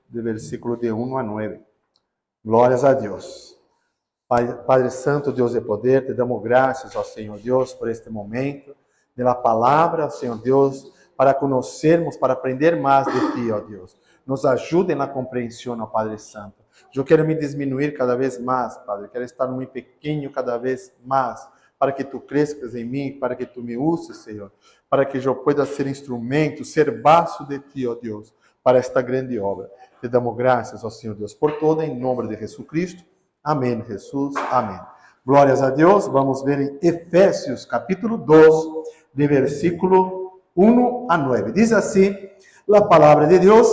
de versículo de 1 a 9. Glórias a Deus. Padre Santo, Deus de poder, te damos graças ao Senhor Deus por este momento, pela palavra, Senhor Deus, para conhecermos, para aprender mais de Ti, ó Deus. Nos ajude na compreensão, ó Padre Santo. Eu quero me diminuir cada vez mais, Padre. Quero estar muito pequeno cada vez mais, para que Tu crescas em mim, para que Tu me uses, Senhor, para que eu possa ser instrumento, ser vaso de Ti, ó Deus, para esta grande obra. Te damos graças, ó Senhor Deus, por tudo, em nome de Jesus Cristo. Amém, Jesus. Amém. Glórias a Deus. Vamos ver em Efésios, capítulo 2, de versículo 1 a 9. Diz assim a palavra de Deus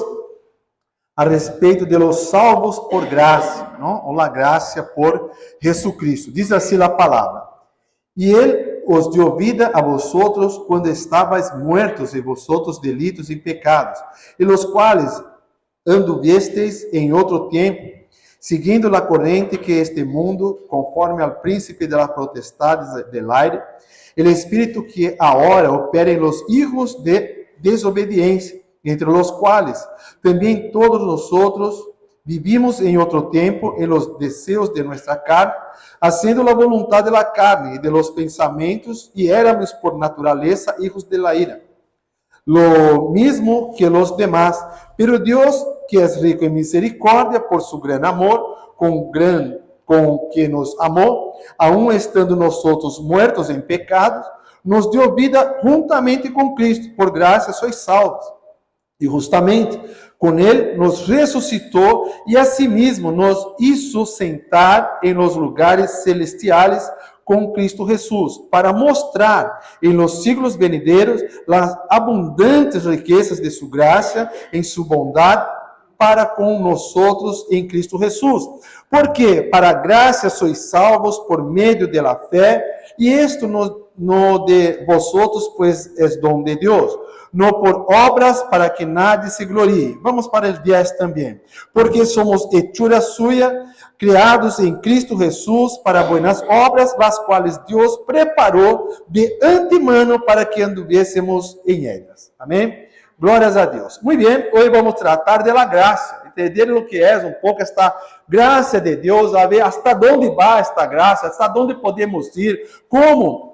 a respeito de los salvos por graça, não? Ou la graça por Jesucristo. Diz assim a palavra: E Ele os deu vida a vosotros quando estáveis muertos em vosotros delitos e pecados, e los quales anduviesteis em outro tempo, seguindo a corrente que este mundo, conforme al príncipe de las potestades del aire, el espírito que agora opera en los hijos de desobediencia, entre los cuales também todos nosotros vivimos em outro tempo en los deseos de nuestra carne, haciendo la voluntad de la carne y de los pensamientos, y éramos por naturaleza hijos de la ira, lo mismo que los demás. Pero Dios, que es rico en misericordia por su gran amor, con que nos amó, aun estando nosotros muertos en pecados, nos dio vida juntamente con Cristo. Por gracia sois salvos. E justamente com Ele nos ressuscitou e asimismo nos hizo sentar em los lugares celestiales com Cristo Jesus, para mostrar em los siglos venideros las abundantes riquezas de su gracia en su bondad para com nosotros em Cristo Jesus. Porque para gracia sois salvos por meio de la fé, e esto no de vosotros, pues es don de Deus, no por obras para que nadie se glorie. Vamos para el 10 também. Porque somos hechura suya, criados em Cristo Jesus para buenas obras, las cuales Deus preparou de antemano para que anduviésemos em ellas. Amém? Glórias a Deus. Muito bem, hoje vamos tratar de la graça, entender o que é um pouco esta graça de Deus, a ver hasta onde vai esta graça, hasta onde podemos ir, como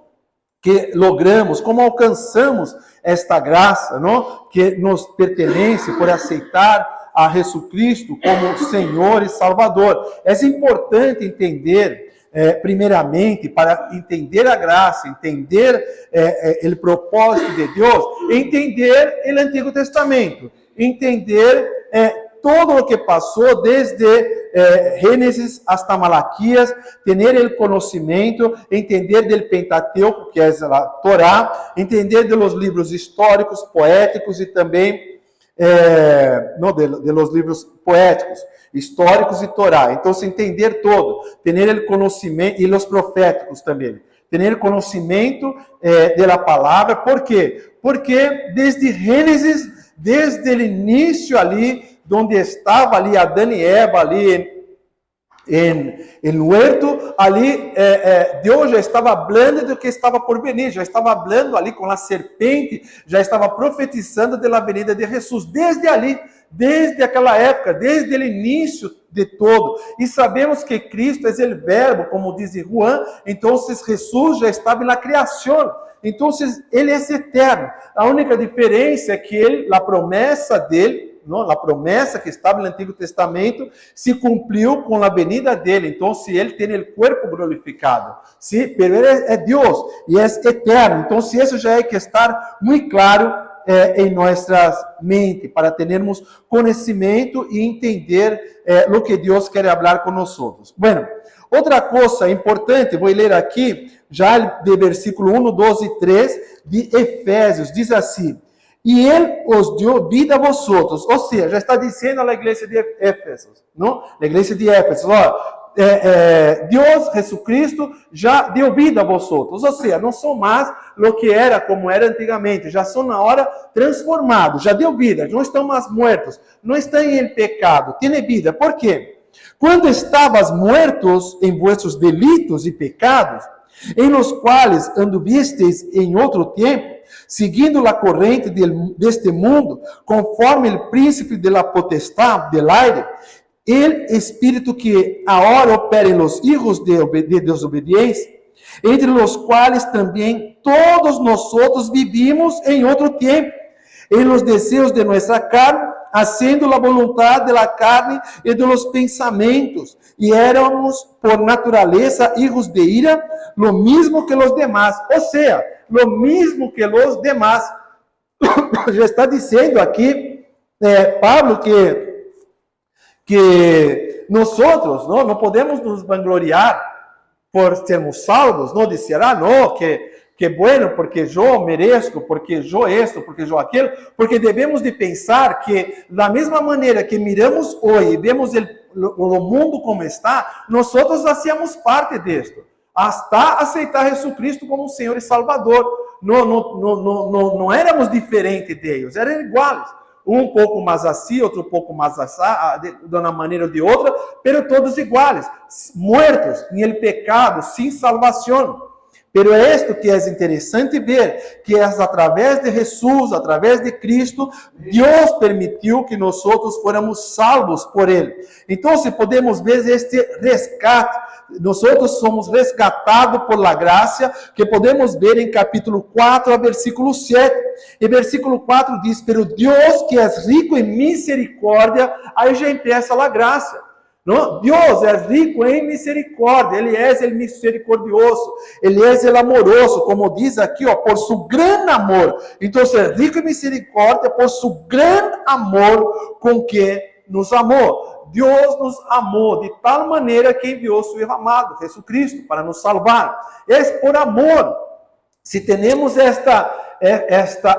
que logramos, como alcançamos esta graça, não? Que nos pertence por aceitar a Jesucristo como Senhor e Salvador. É importante entender, primeiramente, para entender a graça, entender o propósito de Deus, entender o Antigo Testamento, entender todo o que passou desde Gênesis hasta Malaquias, ter o conhecimento, entender do Pentateuco, que é a Torá, entender dos livros históricos, poéticos e também de los livros poéticos, históricos e Torá. Então, entender todo, ter o conhecimento, e os proféticos também, ter conhecimento da palavra. Por quê? Porque desde Gênesis, desde o início ali, onde estava ali Adão e Eva, ali em huerto, ali Deus já estava falando do que estava por venir, já estava falando ali com a serpente, já estava profetizando da venida de Jesus, desde ali, desde aquela época, desde o início de todo. E sabemos que Cristo é o verbo, como diz Juan, então Jesus já estava na criação. Então, Ele é eterno. A única diferença é que a promessa dele, não, a promessa que estava no Antigo Testamento, se cumpriu com a venida dele. Então, se ele tem o corpo glorificado, sim, pero ele é Deus e é eterno. Então, se isso já é que estar muito claro em nossas mentes, para termos conhecimento e entender o que Deus quer falar com nós. Bueno, outra coisa importante, vou ler aqui, já de versículo 1, 12 e 3, de Efésios, diz assim: E Ele os deu vida a vosotros. Ou seja, já está dizendo à igreja de Éfeso, não? A igreja de Éfeso, Deus, Jesucristo, já deu vida a vosotros. Ou seja, não são mais o que era, como era antigamente. Já são agora transformados, já deu vida. Não estão mais mortos, não estão em pecado, têm vida. Por quê? Quando estavas muertos em vossos delitos e pecados, em los quais anduvisteis em outro tempo, seguindo a corrente deste mundo, conforme o príncipe de la potestad del aire, el espírito que agora opera en los hijos de desobediencia, entre los cuales também todos nosotros vivimos em outro tempo, em los deseos de nuestra carne, haciendo la voluntad de la carne y de los pensamientos, y éramos por naturaleza hijos de ira, lo mismo que los demás. O sea, lo mismo que los demás. Já está dizendo aqui Pablo que nosotros não podemos nos vangloriar por sermos salvos, não dizer, não, que bueno, porque eu mereço, porque eu esto, porque eu aquilo, porque devemos de pensar que da mesma maneira que miramos hoje e vemos o mundo como está, nós hacíamos parte disto, hasta aceitar Jesucristo como Senhor e Salvador. Não éramos diferentes deles, eram iguais. Um pouco mais assim, outro pouco mais assá, de uma maneira ou de outra, pero todos iguais, muertos em el pecado, sem salvação. Pero esto que é interessante ver, que é através de Jesus, através de Cristo, Deus permitiu que nós fôramos salvos por Ele. Então, se podemos ver este resgate, nós somos resgatados por la graça, que podemos ver em capítulo 4, versículo 7. E versículo 4 diz, pero Deus que é rico em misericórdia, aí já empieza a graça. Não? Deus é rico em misericórdia, Ele é o misericordioso, Ele é o amoroso, como diz aqui, por su gran amor. Então, é rico em misericórdia por su gran amor com que nos amou. Deus nos amou de tal maneira que enviou seu Filho amado, Jesucristo, para nos salvar. É por amor. Se temos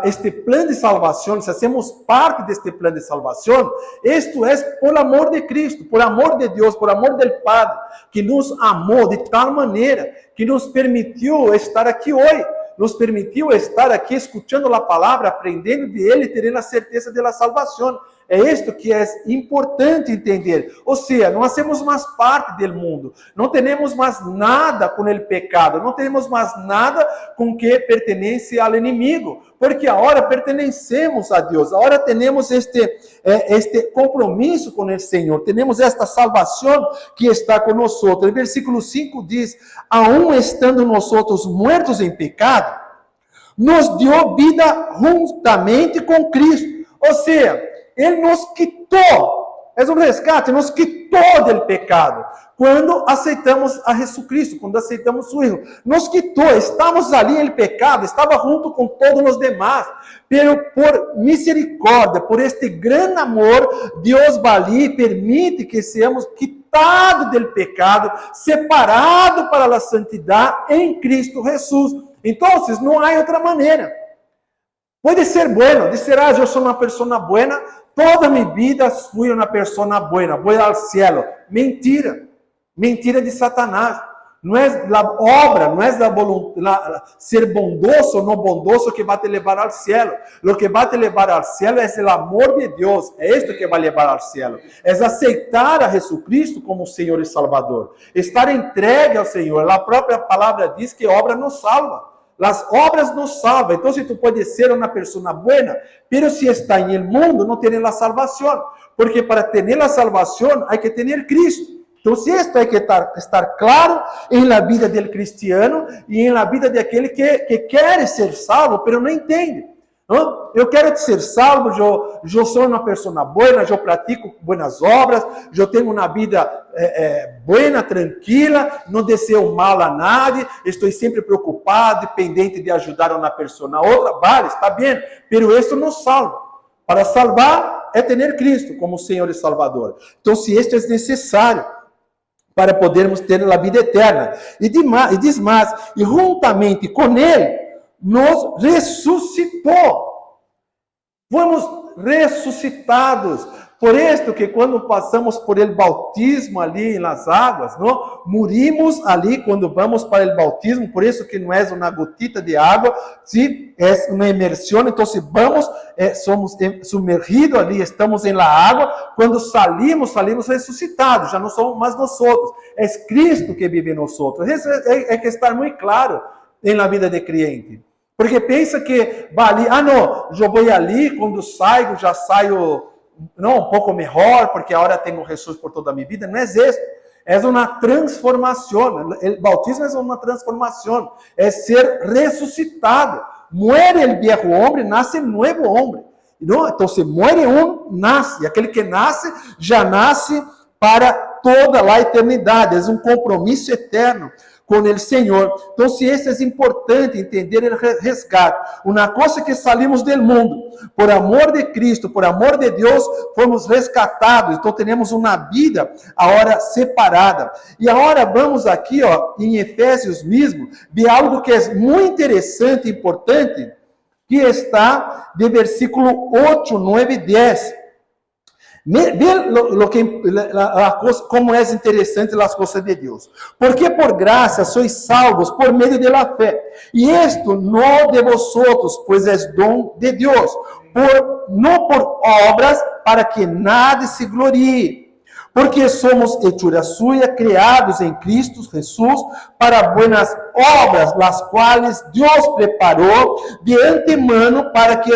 este plano de salvação, se hacemos parte deste plano de salvação, isto é por amor de Cristo, por amor de Deus, por amor do Padre, que nos amou de tal maneira que nos permitiu estar aqui hoje, nos permitiu estar aqui escutando a palavra, aprendendo de Ele e tendo a certeza da salvação. É isto que é importante entender. Ou seja, não hacemos mais parte do mundo, não temos mais nada com o pecado, não temos mais nada com que pertence ao inimigo, porque agora pertencemos a Deus, agora temos este compromisso com o Senhor, temos esta salvação que está conosco. O versículo 5 diz, aún estando nós muertos em pecado, nos deu vida juntamente com Cristo. Ou seja, Ele nos quitou, é um resgate, nos quitou do pecado, quando aceitamos a Jesucristo, quando aceitamos o Filho, nos quitou, estamos ali em pecado, estava junto com todos os demais, pero por misericórdia, por este grande amor, Deus vai ali e permite que sejamos quitados do pecado, separados para a santidade em Cristo Jesus. Então, não há outra maneira. Pode ser bueno, dizer, eu sou uma pessoa buena, toda minha vida fui uma pessoa buena, vou ao cielo. Mentira, mentira de Satanás. Não é a obra, não é ser bondoso ou não bondoso que vai te levar ao cielo. O que vai te levar ao cielo é o amor de Deus, é isto que vai levar ao cielo. É aceitar a Jesucristo como Senhor e Salvador, estar entregue ao Senhor. A própria palavra diz que obra nos salva. As obras nos salvam. Então, se tu pode ser uma pessoa buena, pero se está em el mundo, não tem a salvação. Porque para ter a salvação, há que ter Cristo. Então, isto hay que estar claro em la vida del cristiano e em la vida de aquele que quer ser salvo, pero não entende. Não? Eu quero ser salvo, eu sou uma pessoa boa, eu pratico boas obras, eu tenho uma vida boa, tranquila, não desejo mal a nadie, estou sempre preocupado, pendente de ajudar uma pessoa a outra. Vale, está bem, pero isso não salva. Para salvar é ter Cristo como Senhor e Salvador. Então, se isto é necessário para podermos ter a vida eterna. E diz mais, e juntamente com Ele, nos ressuscitou. Fomos ressuscitados. Por isto que quando passamos por el bautismo ali nas águas, não? Morimos ali quando vamos para o bautismo, por isso que não é uma gotita de água, sim, é uma imersão, então se vamos, somos submergidos ali, estamos em la água, quando salimos ressuscitados, já não somos mais nós outros, é Cristo que vive em nós outros. Isso é que estar muito claro em la vida de crente. Porque pensa que vai ali, não, eu vou ali, quando saio, já saio, não, um pouco melhor, porque agora tenho Jesus por toda a minha vida. Não é isso. É uma transformação. O bautismo é uma transformação. É ser ressuscitado. Muere o viejo homem, nasce novo homem. Então, se muere nasce. E aquele que nasce, já nasce para toda a eternidade. É um compromisso eterno com o Senhor. Então, se isso é importante, entender o resgate. Uma coisa que salimos do mundo, por amor de Cristo, por amor de Deus, fomos resgatados. Então, temos uma vida agora separada. E agora vamos aqui, em Efésios mesmo, ver algo que é muito interessante e importante, que está de versículo 8, 9 e 10. Como é interessante as coisas de Deus. Porque por graça sois salvos por meio da fé. E isto não de vosotros, pois é dom de Deus. Não por obras, para que nada se glorie. Porque somos hechura suya, criados em Cristo Jesus, para buenas obras, las quais Deus preparou de antemano para que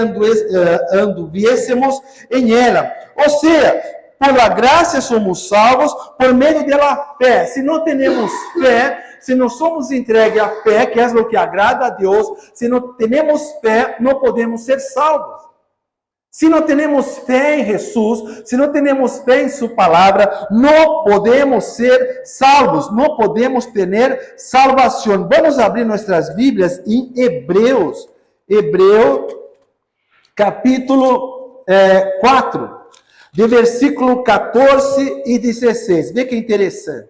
anduviésemos em ela. Ou seja, por la graça somos salvos por meio da fé. Se não temos fé, se não somos entregues à fé, que é o que agrada a Deus, se não temos fé, não podemos ser salvos. Se não temos fé em Jesus, se não temos fé em sua palavra, não podemos ser salvos, não podemos ter salvação. Vamos abrir nossas Bíblias em Hebreus, capítulo 4, de versículo 14 e 16. Vê que interessante.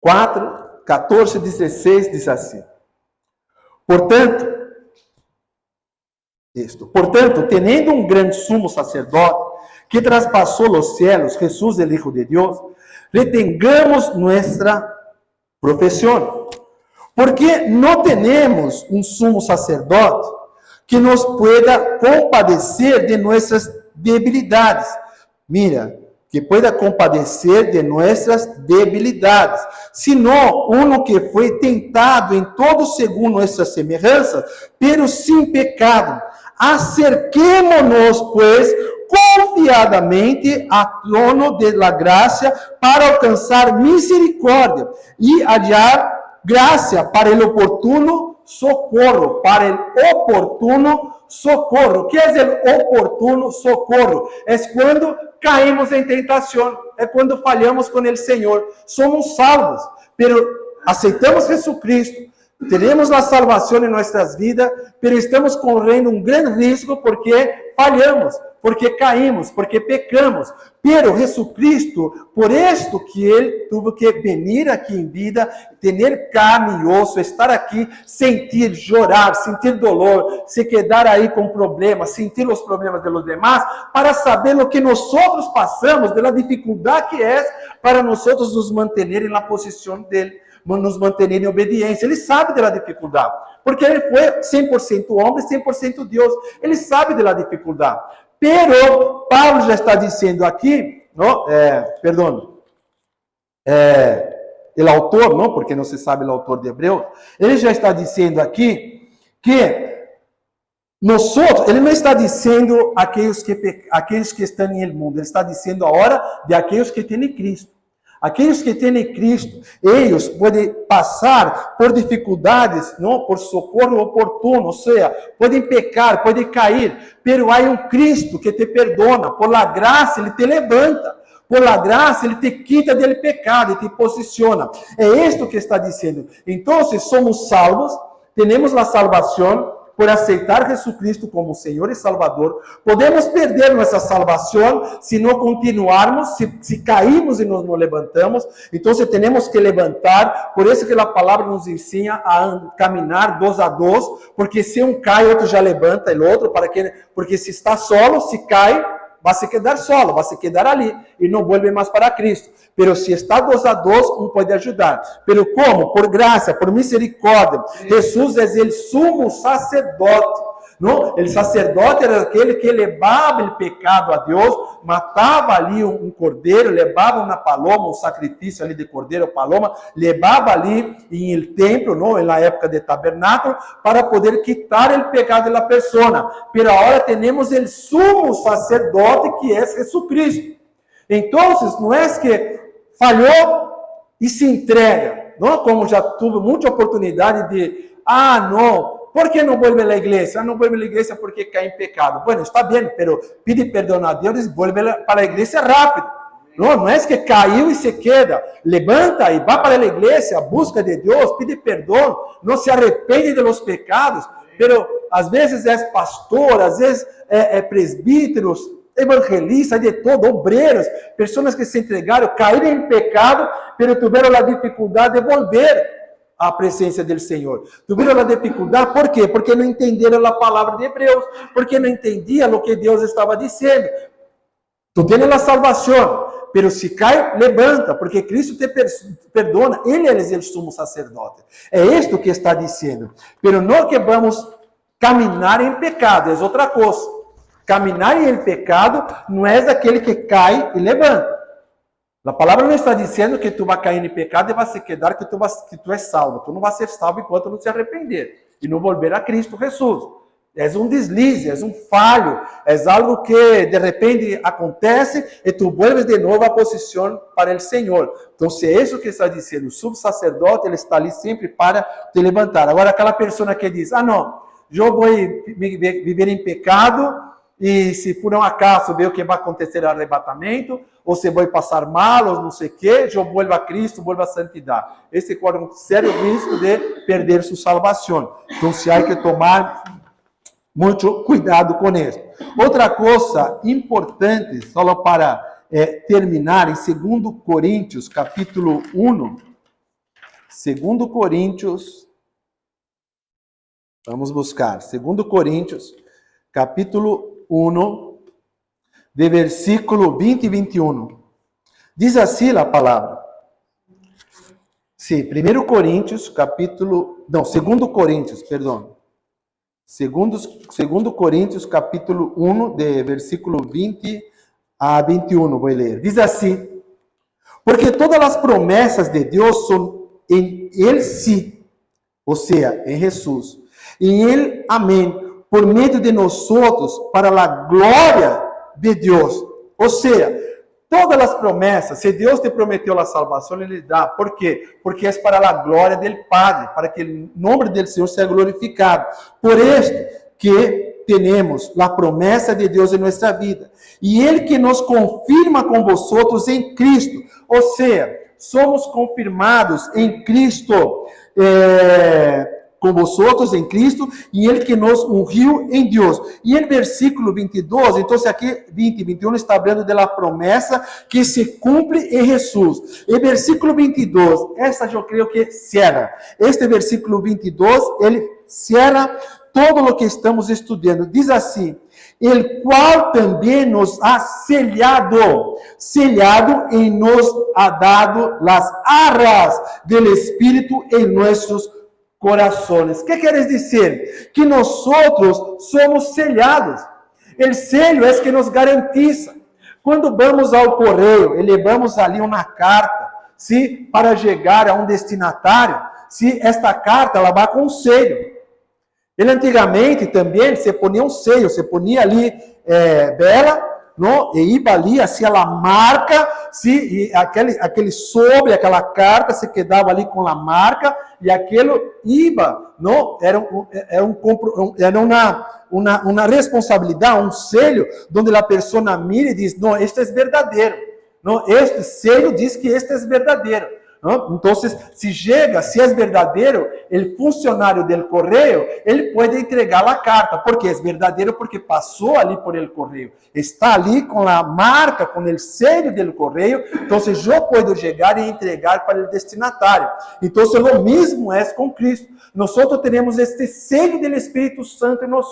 4, 14 e 16 diz assim. Portanto, teniendo um grande sumo sacerdote que traspassou os cielos, Jesus, el Hijo de Deus, retengamos nuestra profesión. Porque não temos um sumo sacerdote que nos pueda compadecer de nossas debilidades. Mira, que pueda compadecer de nossas debilidades, sino uno que foi tentado em todo segundo nossas semelhanças, pero sem pecado. Acerquemo-nos, pois, confiadamente a trono de la graça para alcançar misericórdia e hallar graça para o oportuno socorro. O que é o oportuno socorro? É quando caímos em tentação, é quando falhamos com o Senhor. Somos salvos, pero aceitamos Jesucristo. Teremos a salvação em nossas vidas, mas estamos correndo um grande risco porque falhamos, porque caímos, porque pecamos. Pero Jesucristo, por isto que Ele teve que vir aqui em vida, ter carne e osso, estar aqui, sentir, chorar, sentir dolor, se quedar aí com problemas, sentir os problemas de los demás, para saber o que nós passamos, da dificuldade que é para nós nos manter na posição dele. Nos manter em obediência. Ele sabe da dificuldade, porque ele foi 100% homem, 100% Deus. Ele sabe da dificuldade. Pero Paulo já está dizendo aqui, o autor, não, porque não se sabe o autor de Hebreus, ele já está dizendo aqui que ele não está dizendo aqueles que estão no mundo, ele está dizendo agora de aqueles que têm Cristo. Aqueles que têm Cristo, eles podem passar por dificuldades, não, por socorro oportuno, ou seja, podem pecar, podem cair, pero há um Cristo que te perdona, por la graça Ele te levanta, por la graça Ele te quita del pecado e te posiciona. É isto que está dizendo. Então, somos salvos, temos a salvação, por aceitar Jesucristo como Senhor e Salvador. Podemos perder nossa salvação se não continuarmos, se caímos e nos levantamos. Então, temos que levantar. Por isso que a palavra nos ensina a caminhar 2 a 2, porque se um cai, outro já levanta o outro, porque se está solo, se cai, vai se quedar solo, vai se quedar ali e não vuelve mais para Cristo. Pero se está 2 a 2, um pode ajudar. Pero como? Por graça, por misericórdia. Jesus é o sumo sacerdote. Não? O sacerdote era aquele que levava o pecado a Deus, matava ali um cordeiro, levava uma paloma, um sacrifício ali de cordeiro ou paloma, levava ali em el templo, não? Na época de tabernáculo, para poder quitar o pecado da pessoa. Pero agora temos o sumo sacerdote que é Jesucristo. Então, não é que falhou e se entrega, não? Como já tive muita oportunidade de, não, ¿por qué no vuelve a la iglesia? No vuelve a la iglesia porque cae en pecado. Bueno, está bien, pero pide perdón a Dios y vuelve para la iglesia rápido. No es que cayó y se queda. Levanta y va para la iglesia, busca de Dios, pide perdón, no se arrepende de los pecados. Pero às vezes é pastor, às vezes é presbíteros, evangelistas, de todo, obreiros, pessoas que se entregaram, caíram em pecado, pero tiveram a dificuldade de volver a presença do Senhor. Tiveram a dificuldade, por quê? Porque não entenderam a palavra de Hebreus, porque não entendiam o que Deus estava dizendo. Tu tens a salvação, pero se cai, levanta, porque Cristo te perdona, Ele é o sumo sacerdote. É isto que está dizendo. Pero não que vamos caminhar em pecado, é outra coisa. Caminhar em pecado não é aquele que cai e levanta. A palavra não está dizendo que tu vai cair em pecado e vai se quedar que tu és salvo. Tu não vai ser salvo enquanto não se arrepender e não volver a Cristo Jesus. É um deslize, é um falho, é algo que de repente acontece e tu vuelves de novo à posição para o Senhor. Então, se é isso que está dizendo, o subsacerdote, ele está ali sempre para te levantar. Agora, aquela pessoa que diz, não, eu vou viver em pecado, e se por um acaso ver o que vai acontecer no arrebatamento, ou se vai passar mal, ou não sei o que, eu volvo a Cristo, volvo à santidade. Esse corre um sério risco de perder sua salvação. Então, se há que tomar muito cuidado com isso. Outra coisa importante, só para terminar, em 2 Coríntios, capítulo 1, 2 Coríntios, vamos buscar, 2 Coríntios, capítulo 1, de versículo 20 e 21. Diz assim a palavra. Sim, 1 Coríntios, capítulo... Não, 2 Coríntios, perdão. 2 Coríntios, capítulo 1, de versículo 20 a 21, vou ler. Diz assim, porque todas as promessas de Deus são em Ele sim, ou seja, em Jesus. Em Ele, amém, por meio de nós para a glória de Deus. Ou seja, todas as promessas, se Deus te prometeu a salvação, Ele dá. Por quê? Porque é para a glória do Padre, para que o nome do Senhor seja glorificado. Por isto que temos a promessa de Deus em nossa vida. E Ele que nos confirma com vosotros em Cristo. Ou seja, somos confirmados em Cristo, com vosotros em Cristo, e Ele que nos ungiu em Deus. E em versículo 22, então aqui 20 e 21 está falando da promessa que se cumpre em Jesus. E versículo 22, essa eu creio que cierra. Este versículo 22, ele cierra todo o que estamos estudando. Diz assim, el qual também nos ha sellado e nos ha dado las arras del Espírito em nossos corações. O que quer dizer? Que nós somos sellados. O sello é que nos garantiza. Quando vamos ao correio e levamos ali uma carta, se para chegar a um destinatário, se esta carta ela vai com sello. Ele antigamente também se ponia um sello, se ponia ali vela, não? E ia ali, assim, a marca, e aquele sobre, aquela carta se quedava ali com a marca, e aquilo ia, não? Era uma responsabilidade, um sello, onde a pessoa mira e diz, não, este é verdadeiro, não? Este sello diz que este é verdadeiro. Então, se é verdadeiro, o funcionário do correio, ele pode entregar a carta, porque é verdadeiro, porque passou ali por el correio, está ali com a marca, com o sello do correio, então eu posso chegar e entregar para o destinatário. Então, o mesmo é com Cristo. Nós temos este sello do Espírito Santo em nós.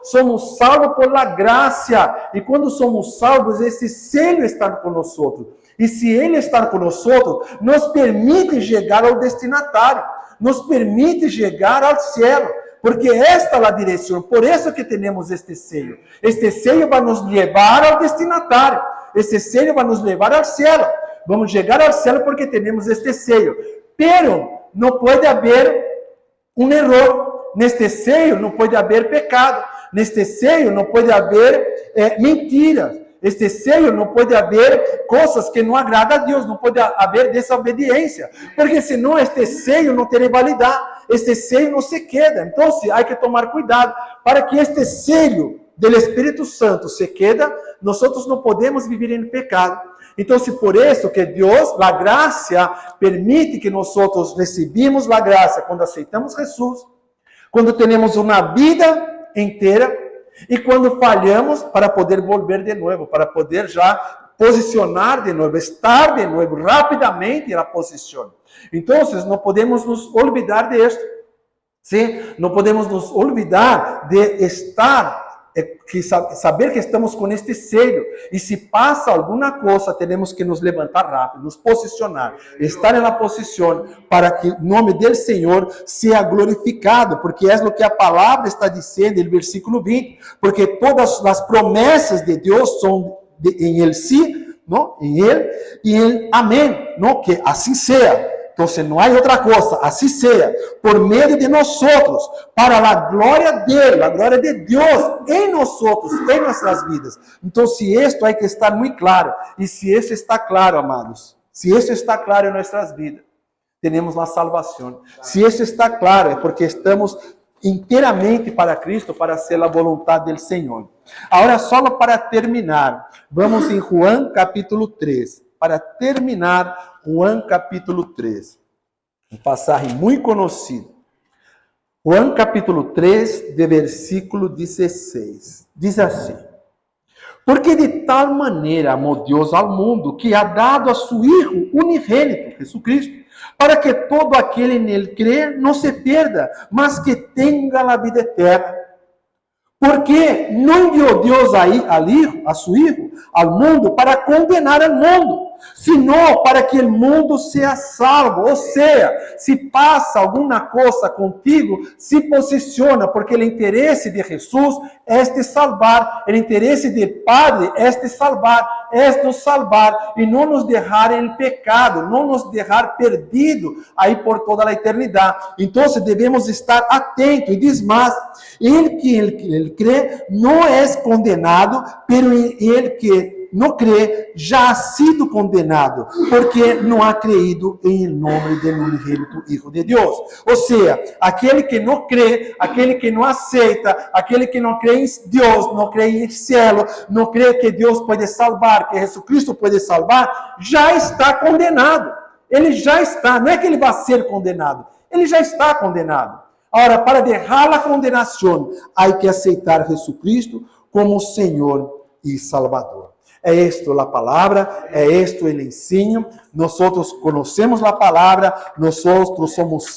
Somos salvos por la graça, e quando somos salvos, esse sello está conosco. E se Ele está conosco, nos permite chegar ao destinatário, nos permite chegar ao céu. porque esta é a direção, por isso que temos este sello. Este sello vai nos levar ao destinatário, este sello vai nos levar ao céu. Vamos chegar ao céu porque temos este sello. Pero não pode haver erro. Neste sello não pode haver pecado. Neste sello não pode haver mentiras. Este sello não pode haver coisas que não agradam a Deus. Não pode haver desobediência. Porque senão este sello não terá validade. Este sello não se queda. Então, há que tomar cuidado para que este sello do Espírito Santo se queda. Nós não podemos viver em pecado. Então, por isso que Deus, a graça, permite que nós recebamos a graça quando aceitamos Jesus, quando temos uma vida inteira e quando falhamos para poder volver de novo, para poder já posicionar de novo, estar de novo rapidamente na posição. Então, não podemos nos olvidar de esto. ¿Sí? Não podemos nos olvidar de estar saber que estamos com este sello, e se passa alguma coisa, temos que nos levantar rápido, nos posicionar, estar na posição, para que o nome do Senhor seja glorificado, porque é o que a palavra está dizendo no versículo 20, porque todas as promessas de Deus são em Ele sim, não? Em Ele e em amém, não? Que assim seja. Então, não há outra coisa, assim seja, por meio de nós, para a glória dele, a glória de Deus em nós, em nossas vidas. Então, se isto há que estar muito claro, e se isso está claro, amados, se isso está claro em nossas vidas, temos a salvação. Se isso está claro, é porque estamos inteiramente para Cristo, para ser a vontade do Senhor. Agora, só para terminar, vamos em João capítulo 3. Para terminar, João capítulo 3. Um passagem muito conhecido. João capítulo 3, de versículo 16. Diz assim: porque de tal maneira amou Deus ao mundo, que ha dado a seu Hijo unigênito, Jesucristo, para que todo aquele nele crê não se perda, mas que tenha a vida eterna. Porque não enviou Deus a seu Hijo, ao mundo, para condenar o mundo, senão para que o mundo seja salvo. Ou seja, se passa alguma coisa contigo, se posiciona, porque o interesse de Jesus é te salvar, o interesse do Padre é te salvar, é nos salvar e não nos deixar em pecado, não nos deixar perdido aí por toda a eternidade. Então, devemos estar atentos. E diz mais: ele que crê não é condenado, pero ele que não crê já ha sido condenado, porque não ha creído em nome do unigênito Hijo de Deus. Ou seja, aquele que não crê, aquele que não aceita, aquele que não crê em Deus, não crê em céu, não crê que Deus pode salvar, que Jesucristo pode salvar, já está condenado. Ele já está, não é que ele vai ser condenado, ele já está condenado. Agora, para deixar a condenação, há que aceitar Jesucristo como Senhor e Salvador. É isto a palavra, é isto o ensino. Nós conhecemos a palavra, nós somos